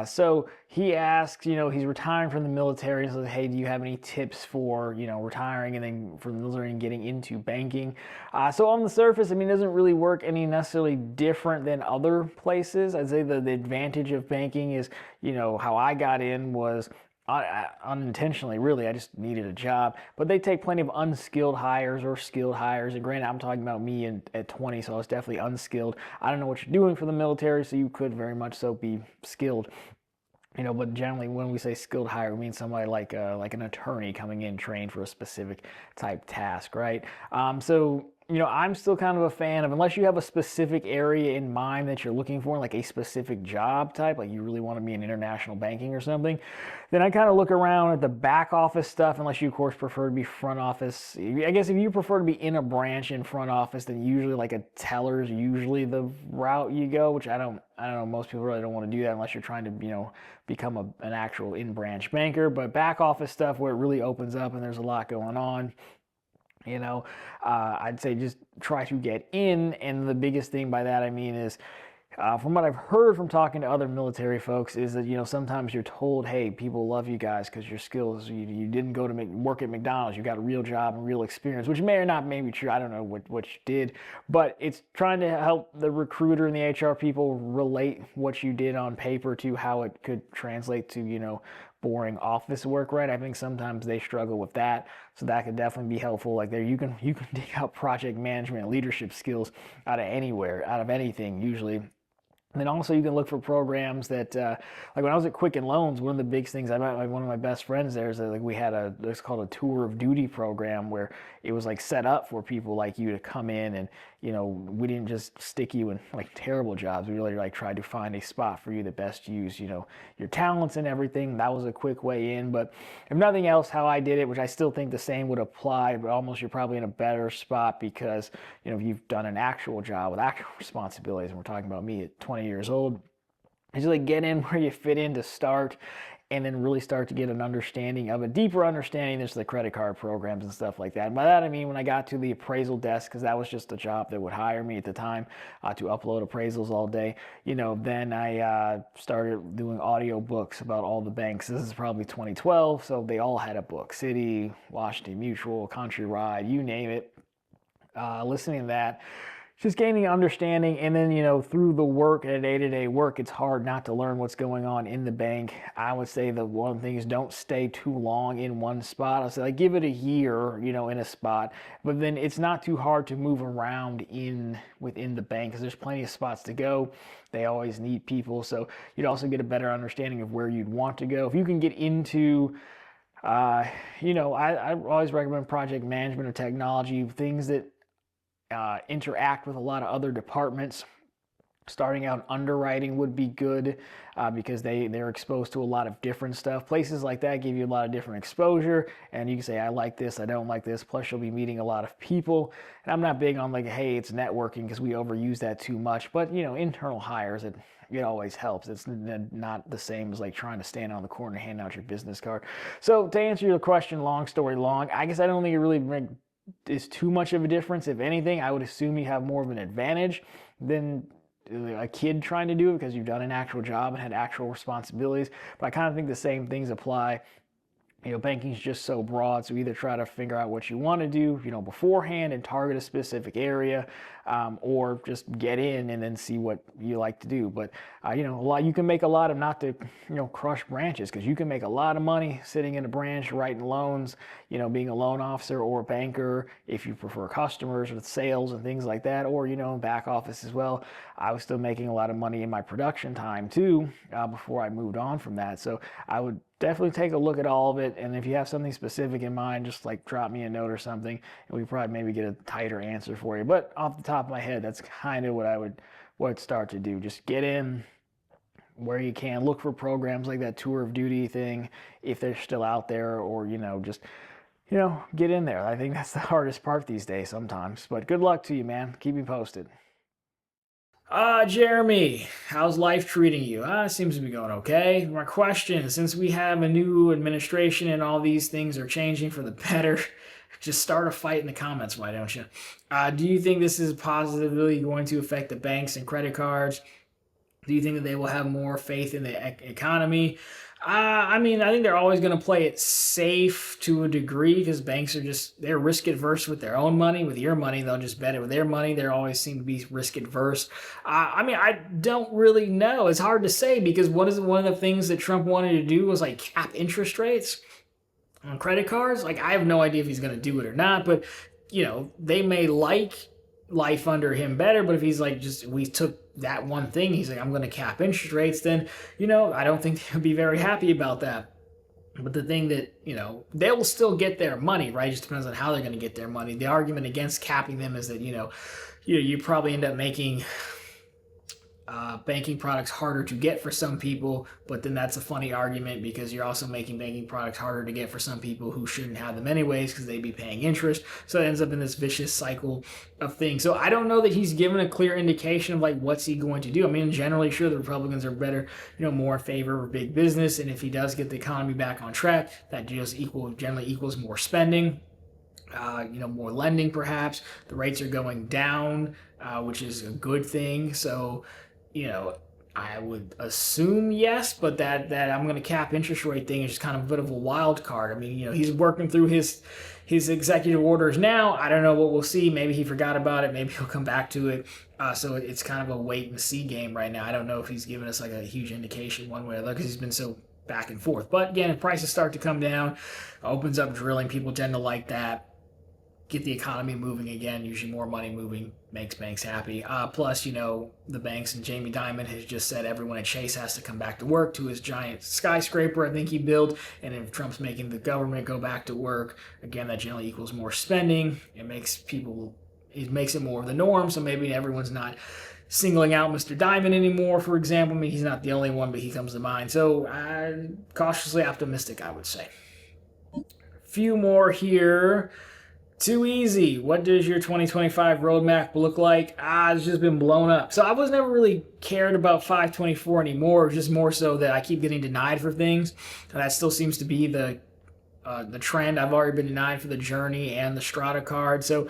So he asks, he's retiring from the military, so hey, do you have any tips for, retiring and then from the military and getting into banking? So on the surface, I mean, it doesn't really work any necessarily different than other places. I'd say the advantage of banking is, how I got in was unintentionally, really. I just needed a job, but they take plenty of unskilled hires or skilled hires. And granted, I'm talking about me at 20, so I was definitely unskilled. I don't know what you're doing for the military, so you could very much so be skilled. But generally, when we say skilled hire, we mean somebody like an attorney coming in trained for a specific type task, right? So I'm still kind of a fan of, unless you have a specific area in mind that you're looking for, like a specific job type, like you really want to be in international banking or something, then I kind of look around at the back office stuff, unless you, of course, prefer to be front office. I guess if you prefer to be in a branch in front office, then usually like a teller is usually the route you go, which I don't know, most people really don't want to do that unless you're trying to, become an actual in-branch banker. But back office stuff where it really opens up and there's a lot going on, I'd say just try to get in. And the biggest thing by that I mean is, from what I've heard from talking to other military folks, is that sometimes you're told, hey, people love you guys because your skills, you didn't go to work at McDonald's, you got a real job and real experience, which may or not may be true. I don't know what you did, but it's trying to help the recruiter and the HR people relate what you did on paper to how it could translate to boring office work, right? I think sometimes they struggle with that, so that could definitely be helpful. Like there, you can dig out project management, leadership skills out of anywhere, out of anything usually. And then also you can look for programs that, like when I was at Quicken Loans, one of the big things, I met one of my best friends there is that we had it's called a tour of duty program where it was like set up for people like you to come in and, we didn't just stick you in like terrible jobs. We really like tried to find a spot for you that best use, your talents and everything. That was a quick way in, but if nothing else, how I did it, which I still think the same would apply, but almost you're probably in a better spot because, if you've done an actual job with actual responsibilities, and we're talking about me at 20 years old, is like get in where you fit in to start, and then really start to get an understanding of a deeper understanding. There's the credit card programs and stuff like that. And by that I mean when I got to the appraisal desk, because that was just a job that would hire me at the time to upload appraisals all day. Then I started doing audio books about all the banks. This is probably 2012, so they all had a book: Citi, Washington Mutual, Countrywide, you name it. Listening to that, just gaining understanding, and then through the work and day-to-day work, it's hard not to learn what's going on in the bank. I would say the one thing is don't stay too long in one spot. I'll say like give it a year, in a spot, but then it's not too hard to move around within the bank because there's plenty of spots to go. They always need people, so you'd also get a better understanding of where you'd want to go. If you can get into I always recommend project management or technology, things that interact with a lot of other departments. Starting out underwriting would be good because they're exposed to a lot of different stuff. Places like that give you a lot of different exposure, and you can say, I like this, I don't like this. Plus, you'll be meeting a lot of people. And I'm not big on like, hey, it's networking because we overuse that too much. But internal hires, it always helps. It's not the same as like trying to stand on the corner and hand out your business card. So to answer your question, long story long, I guess I don't think it really is too much of a difference. If anything, I would assume you have more of an advantage than a kid trying to do it because you've done an actual job and had actual responsibilities. But I kind of think the same things apply. Banking is just so broad, so either try to figure out what you want to do, beforehand and target a specific area, or just get in and then see what you like to do. But, you can make a lot of, not to, crush branches, because you can make a lot of money sitting in a branch, writing loans, being a loan officer or a banker, if you prefer customers with sales and things like that, or, back office as well. I was still making a lot of money in my production time too, before I moved on from that. So I would definitely take a look at all of it. And if you have something specific in mind, just like drop me a note or something, and we probably maybe get a tighter answer for you. But off the top of my head, that's kind of what I would start to do. Just get in where you can, look for programs like that tour of duty thing if they're still out there, or just get in there. I think that's the hardest part these days sometimes. But good luck to you, man. Keep me posted. Jeremy, how's life treating you? It seems to be going okay. My question, since we have a new administration and all these things are changing for the better, just start a fight in the comments, why don't you? Do you think this is positively going to affect the banks and credit cards? Do you think that they will have more faith in the economy? I think they're always going to play it safe to a degree because banks are they're risk adverse with their own money. With your money, they'll just bet it with their money. They always seem to be risk adverse. I don't really know. It's hard to say because one of the things that Trump wanted to do was like cap interest rates on credit cards. Like, I have no idea if he's going to do it or not, but they may like life under him better, but if he's like, we took that one thing, he's like, I'm going to cap interest rates, then I don't think they'll be very happy about that. But the thing that they will still get their money, right? It just depends on how they're going to get their money. The argument against capping them is that you probably end up making banking products harder to get for some people, but then that's a funny argument because you're also making banking products harder to get for some people who shouldn't have them anyways because they'd be paying interest. So it ends up in this vicious cycle of things. So I don't know that he's given a clear indication of like what's he going to do. I mean, generally, sure, the Republicans are better, more in favor of big business, and if he does get the economy back on track, that just generally equals more spending. More lending perhaps. The rates are going down, which is a good thing. So I would assume yes, but that I'm going to cap interest rate thing is just kind of a bit of a wild card. I mean, he's working through his executive orders now. I don't know what we'll see. Maybe he forgot about it. Maybe he'll come back to it. So it's kind of a wait and see game right now. I don't know if he's given us like a huge indication one way or the other because he's been so back and forth. But again, if prices start to come down, opens up drilling, people tend to like that. Get the economy moving again. Usually more money moving makes banks happy. Plus, the banks, and Jamie Dimon has just said everyone at Chase has to come back to work to his giant skyscraper I think he built. And if Trump's making the government go back to work, again, that generally equals more spending. It makes it more of the norm. So maybe everyone's not singling out Mr. Dimon anymore, for example. I mean, he's not the only one, but he comes to mind. So cautiously optimistic, I would say. Few more here. Too easy. What does your 2025 roadmap look like? It's just been blown up. So I was never really cared about 524 anymore. It's just more so that I keep getting denied for things. And that still seems to be the trend. I've already been denied for the Journey and the Strata card. So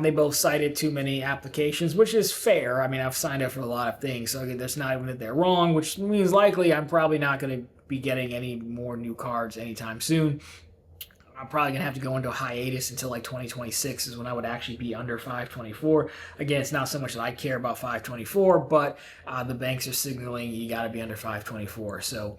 they both cited too many applications, which is fair. I mean, I've signed up for a lot of things. So that's not even that they're wrong, which means likely I'm probably not going to be getting any more new cards anytime soon. I'm probably going to have to go into a hiatus until like 2026 is when I would actually be under 524. Again, it's not so much that I care about 524, but the banks are signaling you got to be under 524. So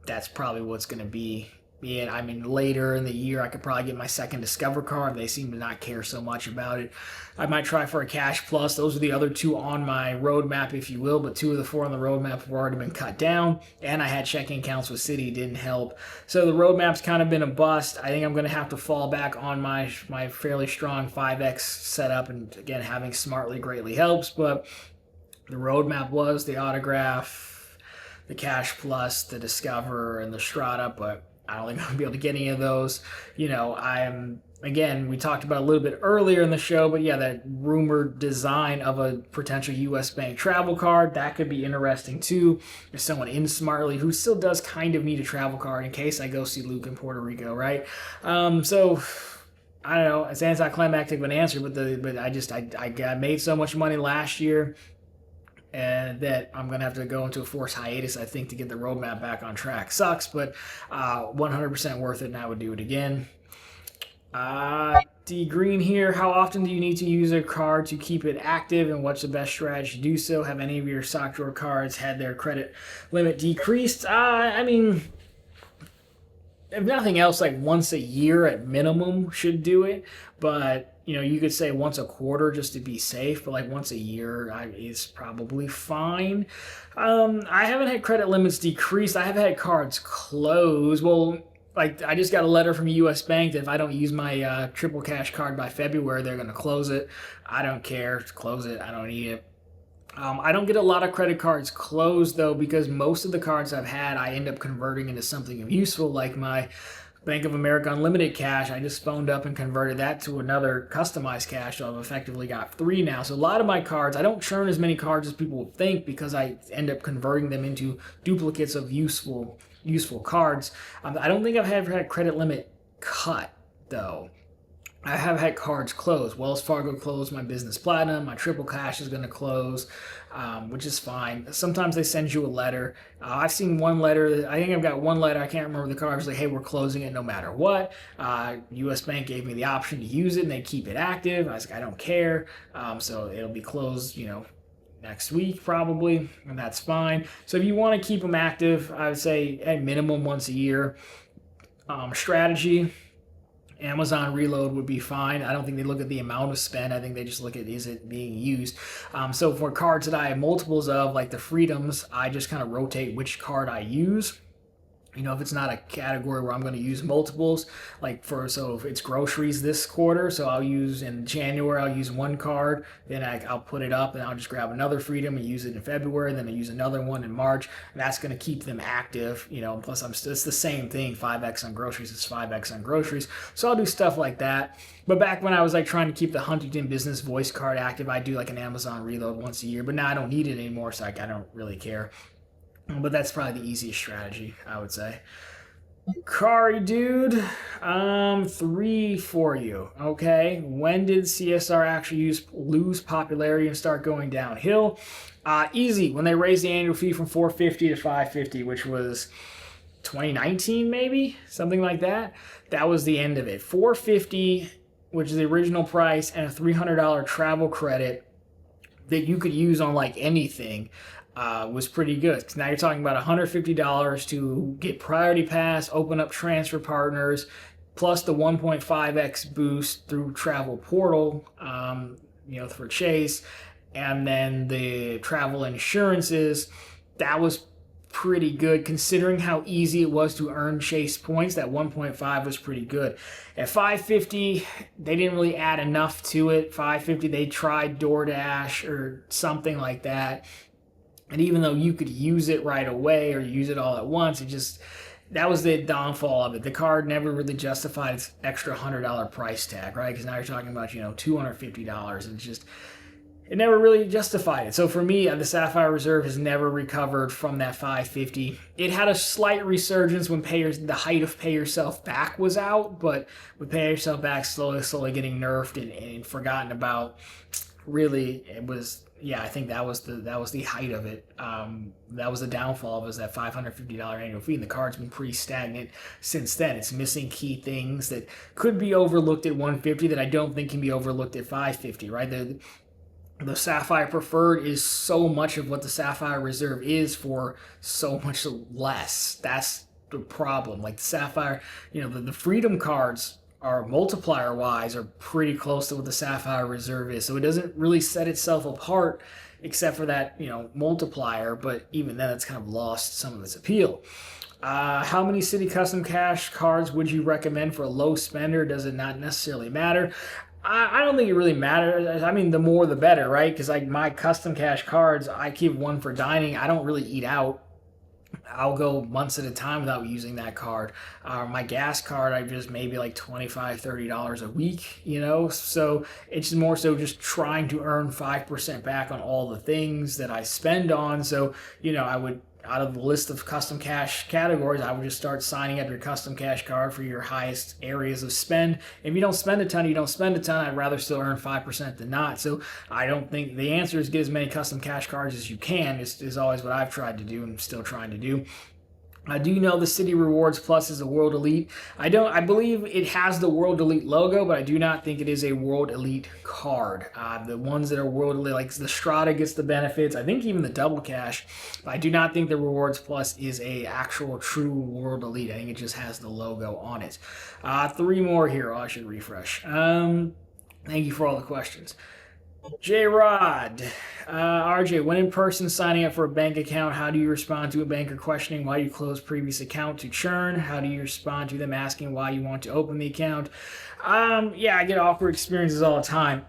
that's probably what's going to be. Yeah, I mean, later in the year, I could probably get my second Discover card. They seem to not care so much about it. I might try for a Cash Plus. Those are the other two on my roadmap, if you will, but 2 of the 4 on the roadmap have already been cut down, and I had checking accounts with Citi, didn't help. So the roadmap's kind of been a bust. I think I'm going to have to fall back on my fairly strong 5X setup, and again, having Smartly greatly helps, but the roadmap was the Autograph, the Cash Plus, the Discover, and the Strata, but I don't think I'm going to be able to get any of those. Again, we talked about a little bit earlier in the show, but yeah, that rumored design of a potential U.S. Bank travel card, that could be interesting too. There's someone in Smartly who still does kind of need a travel card in case I go see Luke in Puerto Rico, right? So I don't know. It's anticlimactic of an answer, but I made so much money last year, and that I'm going to have to go into a forced hiatus, I think, to get the roadmap back on track. Sucks, but 100% worth it, and I would do it again. D Green here. How often do you need to use a card to keep it active, and what's the best strategy to do so? Have any of your stock drawer cards had their credit limit decreased? I mean, if nothing else, like once a year at minimum should do it, but you could say once a quarter just to be safe, but like once a year is probably fine. I haven't had credit limits decreased. I have had cards close. Well, like I just got a letter from a U.S. bank that if I don't use my triple cash card by February, they're going to close it. I don't care. Close it. I don't need it. I don't get a lot of credit cards closed though, because most of the cards I've had, I end up converting into something useful, like my Bank of America Unlimited Cash. I just phoned up and converted that to another customized cash, so I've effectively got 3 now. So a lot of my cards, I don't churn as many cards as people would think, because I end up converting them into duplicates of useful cards. I don't think I've ever had credit limit cut though. I have had cards close. Wells Fargo closed my Business Platinum. My Triple Cash is going to close, which is fine. Sometimes they send you a letter. I've seen one letter. I think I've got one letter. I can't remember the card. It was like, hey, we're closing it no matter what. U.S. Bank gave me the option to use it, and they keep it active. I was like, I don't care. So it'll be closed, next week probably, and that's fine. So if you want to keep them active, I would say at minimum once a year. Strategy. Amazon Reload would be fine. I don't think they look at the amount of spend. I think they just look at, is it being used? So for cards that I have multiples of, like the Freedoms, I just kind of rotate which card I use. If it's not a category where I'm going to use multiples, so if it's groceries this quarter, so I'll use in January, I'll use one card, then I'll put it up and I'll just grab another Freedom and use it in February, then I use another one in March, and that's going to keep them active, plus it's the same thing, 5X on groceries, it's 5X on groceries, so I'll do stuff like that. But back when I was trying to keep the Huntington Business Voice card active, I do an Amazon Reload once a year, but now I don't need it anymore, so I don't really care. But that's probably the easiest strategy, I would say. Kari dude, 3 for you. Okay, when did CSR actually lose popularity and start going downhill? Easy, when they raised the annual fee from $450 to $550, which was 2019 maybe, something like that. That was the end of it. $450, which is the original price, and a $300 travel credit that you could use on anything. Was pretty good. Because now you're talking about $150 to get Priority Pass, open up transfer partners, plus the 1.5x boost through Travel Portal, for Chase, and then the travel insurances. That was pretty good considering how easy it was to earn Chase points. That 1.5 was pretty good. At $550, they didn't really add enough to it. $550, they tried DoorDash or something like that. And even though you could use it right away or use it all at once, that was the downfall of it. The card never really justified its extra $100 price tag, right? Because now you're talking about, $250, and it never really justified it. So for me, the Sapphire Reserve has never recovered from that $550. It had a slight resurgence when the height of Pay Yourself Back was out, but with Pay Yourself Back slowly getting nerfed and forgotten about, really, it was. Yeah, I think that was the height of it. That was the downfall, was that $550 annual fee, and the card's been pretty stagnant since then. It's missing key things that could be overlooked at $150 that I don't think can be overlooked at $550, right? The Sapphire Preferred is so much of what the Sapphire Reserve is for so much less. That's the problem. The Sapphire, the Freedom cards are multiplier wise are pretty close to what the Sapphire Reserve is. So it doesn't really set itself apart except for that, multiplier, but even then it's kind of lost some of its appeal. How many City Custom Cash cards would you recommend for a low spender? Does it not necessarily matter? I don't think it really matters. I mean, the more the better, right? Because my custom cash cards, I keep one for dining. I don't really eat out. I'll go months at a time without using that card. My gas card, I just maybe $25, $30 a week, so it's more so just trying to earn 5% back on all the things that I spend on. So, I would, out of the list of custom cash categories, I would just start signing up your custom cash card for your highest areas of spend. If you don't spend a ton, you don't spend a ton. I'd rather still earn 5% than not. So I don't think the answer is get as many custom cash cards as you can is always what I've tried to do and still trying to do. I do know the City Rewards Plus is a World Elite. I believe it has the World Elite logo, but I do not think it is a World Elite card. The ones that are World Elite, like the Strata gets the benefits. I think even the Double Cash. But I do not think the Rewards Plus is a actual true World Elite. I think it just has the logo on it. 3 more here. Oh, I should refresh. Thank you for all the questions. J Rod, RJ, when in person signing up for a bank account, how do you respond to a banker questioning why you closed previous account to churn? How do you respond to them asking why you want to open the account? Yeah, I get awkward experiences all the time.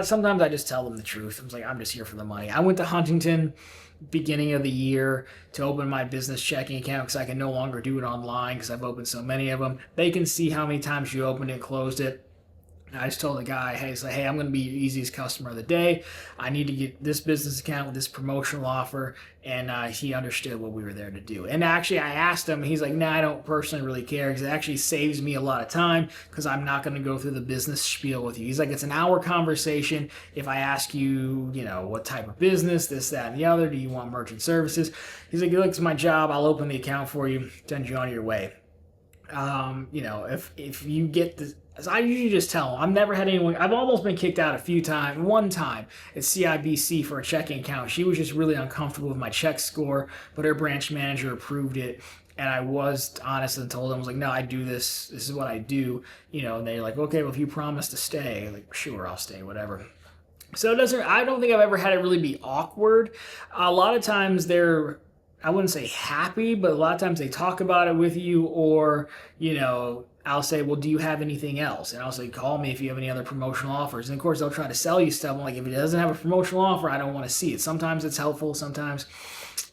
Sometimes I just tell them the truth. I'm like, I'm just here for the money. I went to Huntington beginning of the year to open my business checking account because I can no longer do it online because I've opened so many of them. They can see how many times you opened it and closed it. I just told the guy, hey, I'm going to be your easiest customer of the day. I need to get this business account with this promotional offer. And he understood what we were there to do. And actually, I asked him, he's like, nah, I don't personally really care because it actually saves me a lot of time because I'm not going to go through the business spiel with you. He's like, it's an hour conversation. If I ask you, what type of business, this, that, and the other, do you want merchant services? He's like, look, it's my job. I'll open the account for you, send you on your way. If you get the, as I usually just tell them, I've never had anyone, I've almost been kicked out a few times. One time at CIBC for a checking account. She was just really uncomfortable with my check score, but her branch manager approved it. And I was honest and told them, I was like, no, I do this. This is what I do. And they're like, okay, well, if you promise to stay, like, sure, I'll stay, whatever. So I don't think I've ever had it really be awkward. A lot of times I wouldn't say happy, but a lot of times they talk about it with you, or, I'll say, well, do you have anything else? And I'll say, call me if you have any other promotional offers. And of course, they'll try to sell you stuff. I'm like, if it doesn't have a promotional offer, I don't want to see it. Sometimes it's helpful, sometimes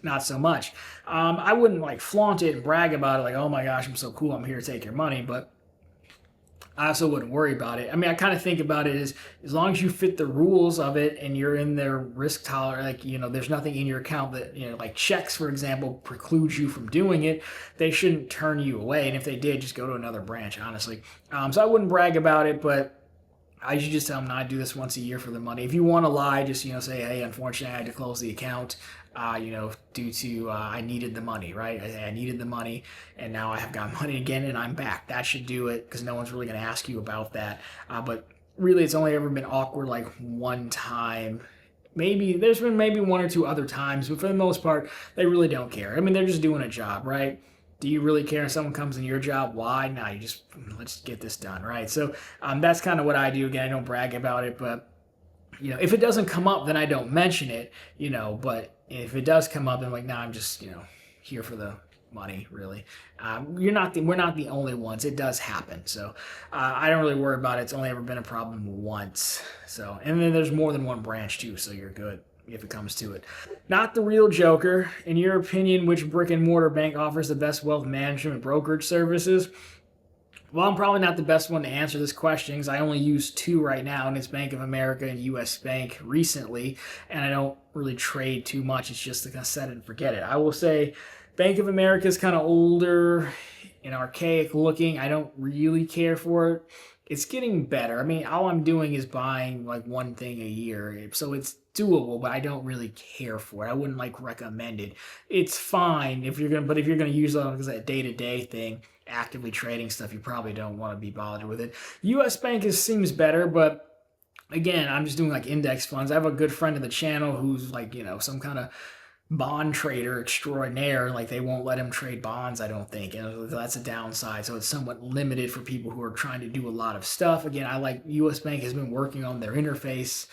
not so much. I wouldn't like flaunt it and brag about it, like, oh my gosh, I'm so cool, I'm here to take your money. But I also wouldn't worry about it. I mean, I kind of think about it as long as you fit the rules of it and you're in their risk tolerance, like, there's nothing in your account that, like checks, for example, precludes you from doing it, they shouldn't turn you away. And if they did, just go to another branch, honestly. So I wouldn't brag about it, but I usually just tell them, no, I do this once a year for the money. If you want to lie, just, say, hey, unfortunately, I had to close the account, due to I needed the money, right? I needed the money, and now I have got money again, and I'm back. That should do it, because no one's really going to ask you about that. But really, it's only ever been awkward like one time. There's been maybe one or two other times, but for the most part, they really don't care. I mean, they're just doing a job, right? Do you really care if someone comes in your job? Why? No, let's get this done, right? So that's kind of what I do. Again, I don't brag about it, but if it doesn't come up, then I don't mention it, but if it does come up, I'm like, nah, I'm just, here for the money, really. We're not the only ones. It does happen. So I don't really worry about it. It's only ever been a problem once. So, and then there's more than one branch too, so you're good if it comes to it. Not the real Joker. In your opinion, which brick and mortar bank offers the best wealth management and brokerage services? Well, I'm probably not the best one to answer this question because I only use two right now, and it's Bank of America and US Bank recently, and I don't really trade too much. It's just to kind of set it and forget it. I will say Bank of America is kind of older and archaic looking. I don't really care for it. It's getting better. I mean, all I'm doing is buying like one thing a year, so it's doable, but I don't really care for it. I wouldn't like recommend it. It's fine if you're gonna use it as a day-to-day thing, actively trading stuff, you probably don't want to be bothered with it. US Bank seems better, but again, I'm just doing like index funds. I have a good friend of the channel who's like, some kind of bond trader extraordinaire. Like they won't let him trade bonds, I don't think, and that's a downside. So it's somewhat limited for people who are trying to do a lot of stuff. Again, I like US Bank has been working on their interface,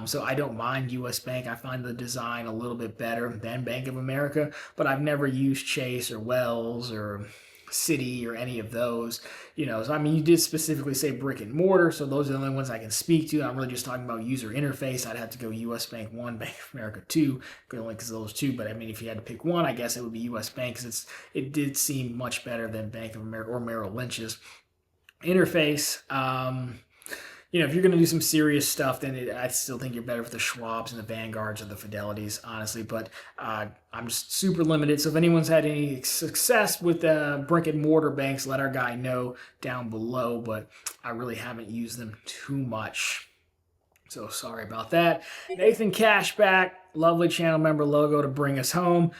so I don't mind US Bank. I find the design a little bit better than Bank of America, but I've never used Chase or Wells or City or any of those, so I mean, you did specifically say brick and mortar, so those are the only ones I can speak to. I'm really just talking about user interface. I'd have to go US Bank 1, Bank of America 2, only because of those two. But I mean, if you had to pick one, I guess it would be US Bank, because it did seem much better than Bank of America or Merrill Lynch's interface. If you're going to do some serious stuff, then I still think you're better with the Schwabs and the Vanguards or the Fidelities, honestly. But I'm just super limited. So if anyone's had any success with brick and mortar banks, let our guy know down below. But I really haven't used them too much. So sorry about that. Nathan Cashback, lovely channel member logo to bring us home.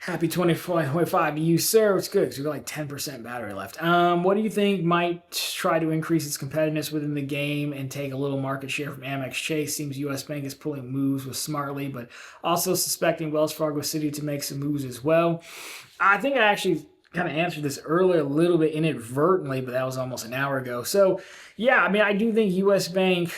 Happy 2025 to you, sir. It's good because we've got like 10% battery left. What do you think might try to increase its competitiveness within the game and take a little market share from Amex Chase? Seems US Bank is pulling moves with Smartly, but also suspecting Wells Fargo City to make some moves as well. I think kind of answered this earlier a little bit inadvertently, but that was almost an hour ago. So, yeah, I mean, I do think U.S. Bank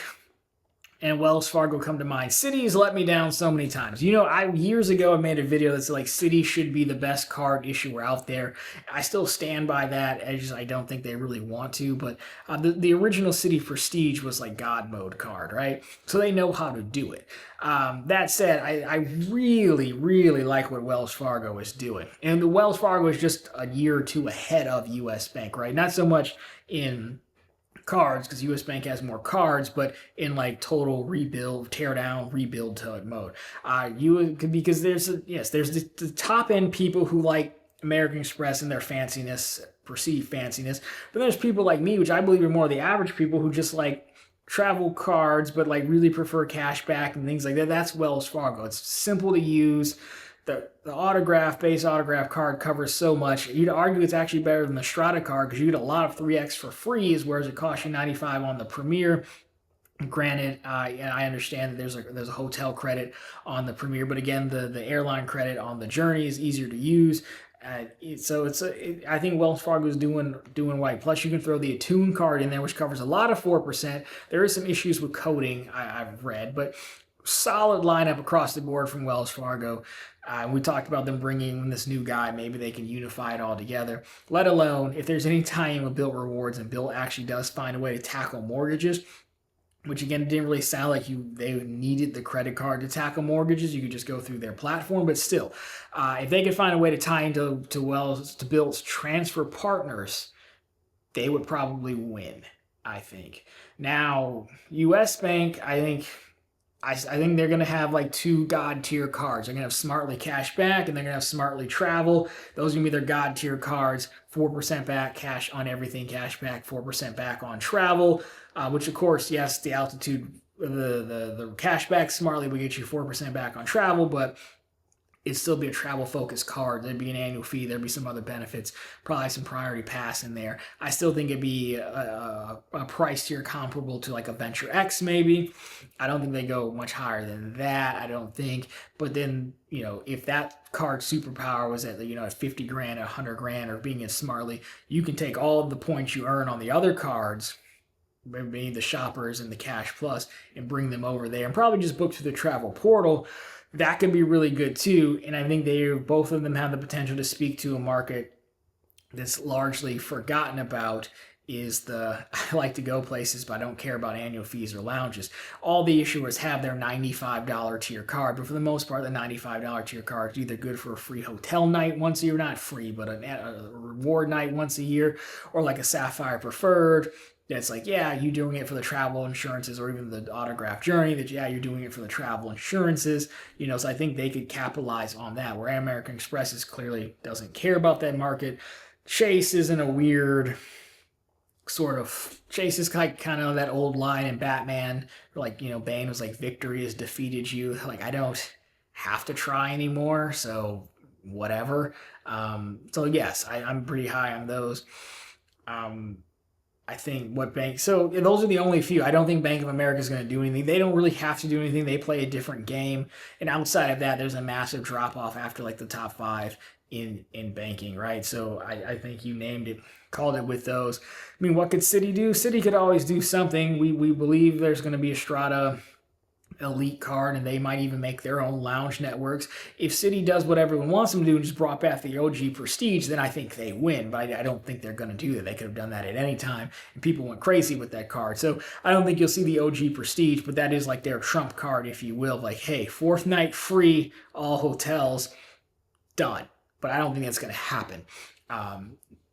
and Wells Fargo come to mind. Citi's let me down so many times. I years ago I made a video that's like Citi should be the best card issuer out there. I still stand by that. I don't think they really want to, but the original Citi Prestige was like God mode card, right? So they know how to do it. That said, I really, really like what Wells Fargo is doing. And the Wells Fargo is just a year or two ahead of US Bank, right? Not so much in cards because US Bank has more cards, but in like total rebuild, tear down, rebuild mode. Because there's the top end people who like American Express and their fanciness, perceived fanciness, but there's people like me, which I believe are more the average people who just like travel cards, but like really prefer cash back and things like that. That's Wells Fargo. It's simple to use. The base autograph card covers so much. You'd argue it's actually better than the Strata card because you get a lot of 3x for free, whereas it costs you $95 on the Premier. Granted, I understand that there's a hotel credit on the Premier, but again, the airline credit on the Journey is easier to use. I think Wells Fargo is doing right. Plus, you can throw the Attune card in there, which covers a lot of 4%. There is some issues with coding I've read, but solid lineup across the board from Wells Fargo. We talked about them bringing in this new guy. Maybe they can unify it all together. Let alone if there's any tie-in with Bilt Rewards and Bilt actually does find a way to tackle mortgages, which again didn't really sound like they needed the credit card to tackle mortgages. You could just go through their platform, but still, if they could find a way to tie into Bilt's transfer partners, they would probably win. I think. Now, U.S. Bank, I think they're going to have like two God tier cards. They're going to have Smartly Cash Back and they're going to have Smartly Travel. Those are going to be their God tier cards. 4% back cash on everything, cash back, 4% back on travel, which of course, yes, the altitude, the cash back Smartly will get you 4% back on travel, but it'd still be a travel-focused card. There'd be an annual fee. There'd be some other benefits, probably some priority pass in there. I still think it'd be a price tier comparable to like a Venture X maybe. I don't think they go much higher than that. I don't think. But then, if that card superpower was at, at 50 grand, 100 grand, or being in Smartly, you can take all of the points you earn on the other cards, maybe the Shoppers and the Cash Plus, and bring them over there and probably just book through the travel portal. That can be really good too, and I think both of them have the potential to speak to a market that's largely forgotten about. I like to go places, but I don't care about annual fees or lounges. All the issuers have their $95 tier card, but for the most part, the $95 tier card is either good for a free hotel night once a year, not free, but a reward night once a year, or like a Sapphire Preferred. It's like, yeah, you doing it for the travel insurances, or even the autograph Journey, that, yeah, you're doing it for the travel insurances, so I think they could capitalize on that, where American Express clearly doesn't care about that market. Chase is in a weird sort of, Chase is kind of that old line in Batman, where Bane was like, victory has defeated you. Like, I don't have to try anymore, so whatever. So yes, I'm pretty high on those. I think so those are the only few. I don't think Bank of America is going to do anything. They don't really have to do anything. They play a different game. And outside of that, there's a massive drop off after like the top 5 in banking, right? So I think you called it with those. I mean, what could Citi do? Citi could always do something. We believe there's going to be a Strata elite card, and they might even make their own lounge networks. If Citi does what everyone wants them to do and just brought back the OG Prestige, then I think they win, but I don't think they're going to do that. They could have done that at any time, and people went crazy with that card. So I don't think you'll see the OG Prestige, but that is like their trump card, if you will. Like, hey, 4th night free, all hotels, done. But I don't think that's going to happen.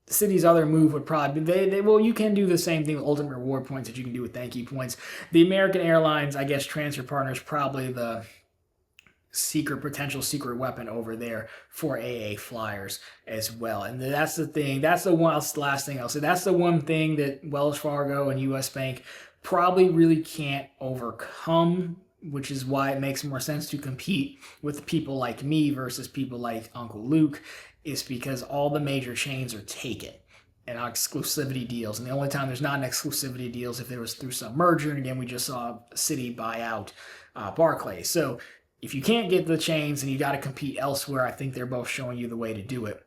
Citi's other move would probably be you can do the same thing with ultimate reward points that you can do with thank you points. The American Airlines, I guess, transfer partner is probably the potential secret weapon over there for AA flyers as well. And that's the thing. That's the last thing I'll say. That's the one thing that Wells Fargo and US Bank probably really can't overcome, which is why it makes more sense to compete with people like me versus people like Uncle Luke, is because all the major chains are taken and exclusivity deals. And the only time there's not an exclusivity deal is if there was through some merger. And again, we just saw Citi buy out Barclays. So if you can't get the chains and you got to compete elsewhere, I think they're both showing you the way to do it.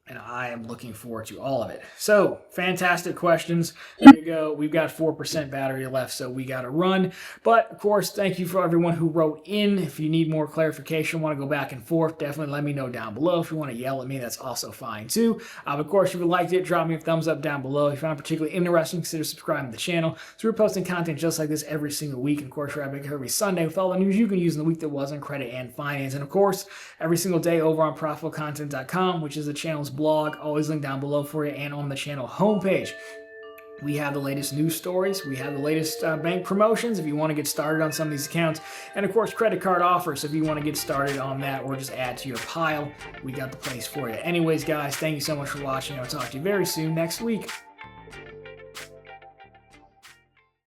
and I am looking forward to all of it. So, fantastic questions. Here we go. We've got 4% battery left, so we got to run. But, of course, thank you for everyone who wrote in. If you need more clarification, want to go back and forth, definitely let me know down below. If you want to yell at me, that's also fine, too. Of course, if you liked it, drop me a thumbs up down below. If you found it particularly interesting, consider subscribing to the channel. So we're posting content just like this every single week. And, of course, we're back every Sunday with all the news you can use in the week that was in credit and finance. And, of course, every single day over on ProfitfulContent.com, which is the channel's blog, always linked down below for you, and on the channel homepage. We have the latest news stories. We have the latest bank promotions if you want to get started on some of these accounts. And of course, credit card offers if you want to get started on that or just add to your pile. We got the place for you. Anyways, guys, thank you so much for watching. I'll talk to you very soon next week.